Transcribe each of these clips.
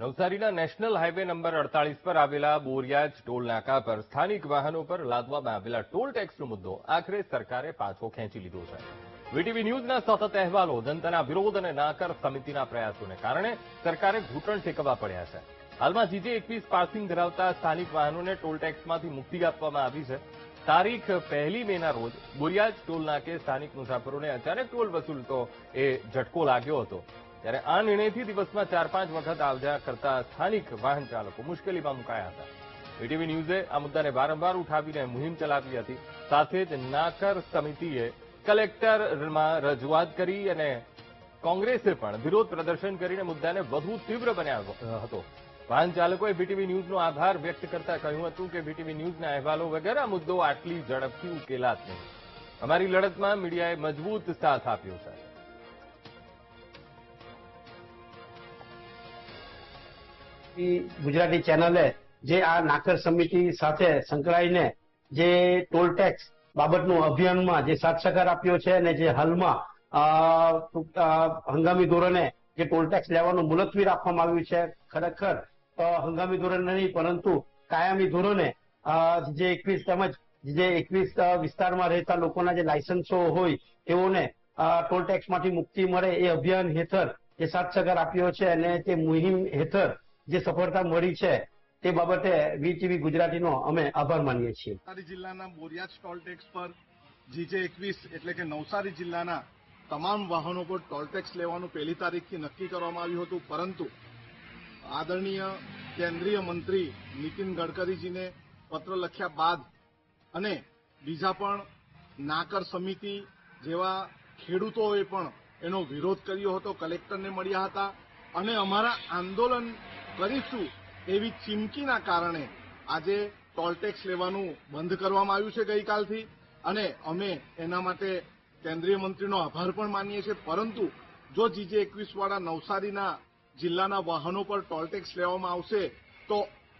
નવસારીના national highway number 48 પર આવેલા બોરિયાજ ટોલ નાકા પર સ્થાનિક વાહનો પર લાદવામાં આવેલા ટોલ ટેક્સનો મુદ્દો આખરે સરકારે પાછો ખેંચી લીધો છે। વીટીવી ન્યૂઝના સતત અહેવાલો, જનતાના વિરોધ અને નાકર સમિતિના પ્રયાસોને કારણે સરકારે ઘૂંટણ ટેકવવા પડ્યા છે। હાલમાં GJ21 પાસિંગ ધરાવતા સ્થાનિક વાહનોને ટોલ ટેક્સમાંથી મુક્તિ આપવામાં આવી છે। તારીખ 1 મેના રોજ બોરિયાજ ટોલ નાકે સ્થાનિક મુસાફરોને અચાનક ટોલ વસૂલતો એ ઝટકો લાગ્યો હતો। ત્યારે આ નિર્ણયથી દિવસમાં 4-5 વખત આવજા કરતા સ્થાનિક વાહન ચાલકો મુશ્કેલીમાં મુકાયા હતા। વીટીવી ન્યૂઝે આ મુદ્દાને વારંવાર ઉઠાવીને મુહિમ ચલાવી હતી। સાથે જ નાકર સમિતિએ કલેક્ટરમાં રજૂઆત કરી અને કોંગ્રેસે પણ વિરોધ પ્રદર્શન કરીને મુદ્દાને વધુ તીવ્ર બનાવ્યો હતો। વાહન ચાલકોએ વીટીવી ન્યૂઝનો આભાર વ્યક્ત કરતા કહ્યું હતું કે વીટીવી ન્યૂઝના અહેવાલો વગર આ મુદ્દો આટલી ઝડપથી ઉકેલાત નહીં। અમારી લડતમાં મીડિયાએ મજબૂત સાથ આપ્યો છે। ગુજરાતી ચેનલે જે આ નાકર સમિતિ સાથે સંકળાઈને જે ટોલ ટેક્સ બાબતનું અભિયાનમાં જે સાથ સહકાર આપ્યો છે અને જે હાલમાં હંગામી ધોરણે જે ટોલ ટેક્સ લેવાનું મુલતવી રાખવામાં આવ્યું છે, ખરેખર હંગામી ધોરણે નહીં પરંતુ કાયમી ધોરણે જે 21 તેમજ જે 21 વિસ્તારમાં રહેતા લોકોના જે લાયસન્સો હોય તેઓને ટોલ ટેક્સમાંથી મુક્તિ મળે એ અભિયાન હેઠળ જે સાથ સહકાર આપ્યો છે અને તે મુહિમ હેઠળ જે સફળતા મળી છે તે બાબતે વીટીવી ગુજરાતીનો અમે આભાર માનીએ છીએ। નવસારી જિલ્લાના બોરિયાજ ટોલ ટેક્સ પર GJ21 એટલે કે નવસારી જિલ્લાના તમામ વાહનો પર ટોલ ટેક્સ લેવાનું 1 તારીખથી નક્કી કરવામાં આવ્યું હતું, પરંતુ આદરણીય કેન્દ્રીય મંત્રી નીતિન ગડકરીજીને પત્ર લખ્યા બાદ અને બીજા પણ નાકર સમિતિ જેવા ખેડૂતોએ પણ એનો વિરોધ કર્યો હતો, કલેક્ટરને મળ્યા હતા અને અમારા આંદોલન કરીશું એવી ચીમકીના કારણે આજે ટોલ ટેક્સ લેવાનું બંધ કરવામાં આવ્યું છે ગઈકાલથી, અને અમે એના માટે કેન્દ્રીય મંત્રીનો આભાર પણ માનીએ છીએ। પરંતુ જો GJ21 વાળા નવસારીના જિલ્લાના વાહનો પર ટોલ ટેક્સ લેવામાં આવશે તો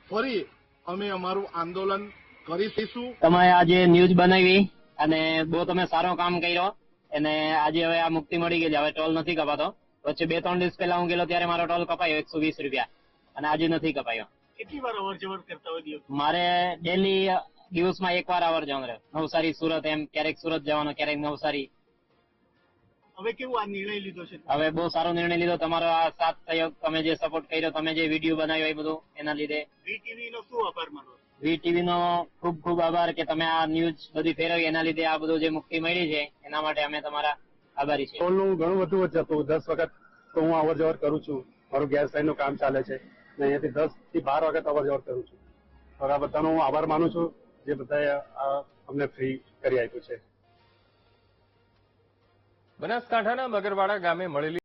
ફરી અમે અમારું આંદોલન કરીશું। તમે આજે ન્યૂઝ બનાવી અને બહુ તમે સારો કામ કર્યો અને આજે હવે આ મુક્તિ મળી ગઈ, હવે ટોલ નથી કપાતો। વચ્ચે 2-3 દિવસ પહેલા હું ગયેલો ત્યારે મારો ટોલ કપાયો 120 રૂપિયા અને આજે નથી કપાયો। કેટલી વાર અવર જવર કરતા હોય દિવસ? મારે ડેલી દિવસમાં 1 વાર અવર જવાનું રહે, નવસારી સુરત, એમ ક્યારેક સુરત જવાનું, ક્યારેક નવસારી। હવે કેવું આ નિર્ણય લીધો છે? હવે બહુ સારો નિર્ણય લીધો, તમારો આ સાથ સહયોગ, તમે જે સપોર્ટ કર્યો, તમે જે વિડીયો બનાવ્યો એ બધું એના લીધે વીટીવી નો શું આભાર માનો? વીટીવી નો ખૂબ ખૂબ આભાર કે તમે આ ન્યૂઝ બધી ફેરવી, એના લીધે આ બધું જે મુક્તિ મળી છે એના માટે અમે તમારા આભારી છીએ। ટોલનું ઘણું બધું જતું, 10 વખત તો હું અવર જવર કરું છું, મારું ગેસ લાઈનનું કામ ચાલે છે અને અહીંયાથી 10 થી 12 વખત અવર જવર કરું છું। આ બધાનો હું આભાર માનું છું જે બધાએ અમને ફ્રી કરી આપ્યું છે। બનાસકાંઠાના મગરવાડા ગામે મળેલી